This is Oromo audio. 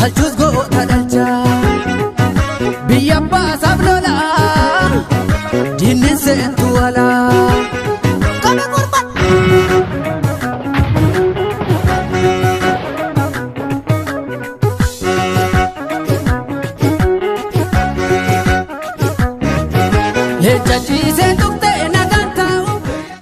Alchus goota dhalcha biyya baasaaf lola diinni seentu ala. Qabe gurba Echa chiisen